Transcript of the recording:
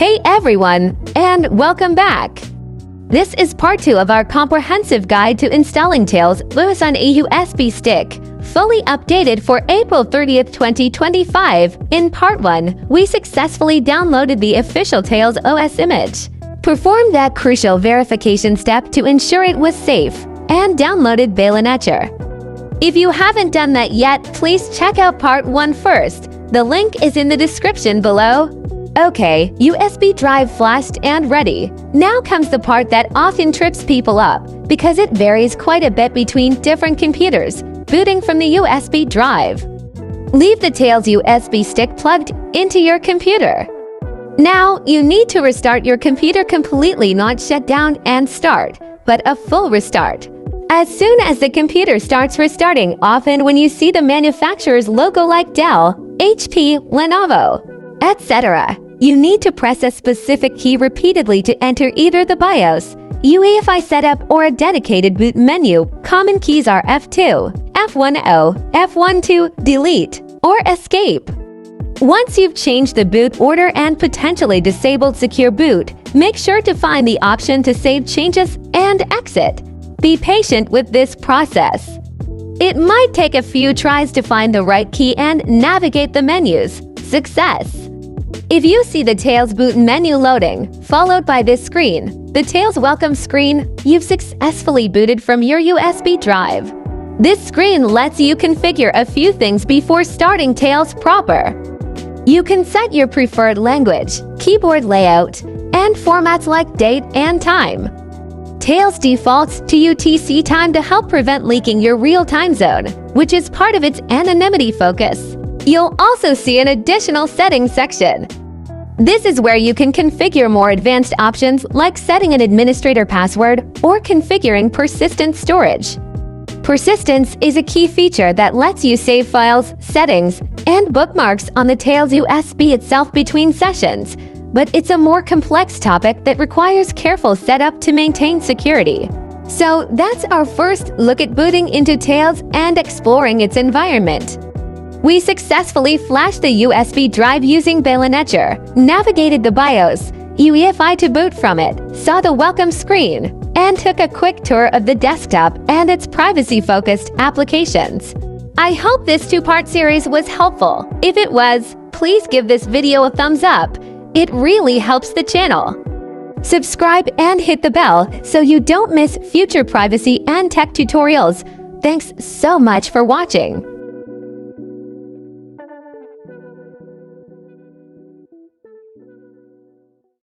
Hey everyone, and welcome back! This is part 2 of our comprehensive guide to installing Tails Lewis on a USB stick, fully updated for April 30th, 2025. In part 1, we successfully downloaded the official Tails OS image, performed that crucial verification step to ensure it was safe, and downloaded Bailanetcher. If you haven't done that yet, please check out part 1 first. The link is in the description below. Okay, USB drive flashed and ready. Now comes the part that often trips people up, because it varies quite a bit between different computers, booting from the USB drive. Leave the Tails USB stick plugged into your computer. Now, you need to restart your computer completely, not shut down and start, but a full restart. As soon as the computer starts restarting, often when you see the manufacturer's logo like Dell, HP, Lenovo, etc., you need to press a specific key repeatedly to enter either the BIOS, UEFI setup, or a dedicated boot menu. Common keys are F2, F10, F12, delete, or escape. Once you've changed the boot order and potentially disabled secure boot, make sure to find the option to save changes and exit. Be patient with this process. It might take a few tries to find the right key and navigate the menus. Success! If you see the Tails boot menu loading, followed by this screen, the Tails welcome screen, you've successfully booted from your USB drive. This screen lets you configure a few things before starting Tails proper. You can set your preferred language, keyboard layout, and formats like date and time. Tails defaults to UTC time to help prevent leaking your real time zone, which is part of its anonymity focus. You'll also see an additional settings section. This is where you can configure more advanced options like setting an administrator password or configuring persistent storage. Persistence is a key feature that lets you save files, settings, and bookmarks on the Tails USB itself between sessions, but it's a more complex topic that requires careful setup to maintain security. So that's our first look at booting into Tails and exploring its environment. We successfully flashed the USB drive using Bailanetcher, navigated the BIOS, UEFI to boot from it, saw the welcome screen, and took a quick tour of the desktop and its privacy-focused applications. I hope this two-part series was helpful. If it was, please give this video a thumbs up. It really helps the channel. Subscribe and hit the bell so you don't miss future privacy and tech tutorials. Thanks so much for watching.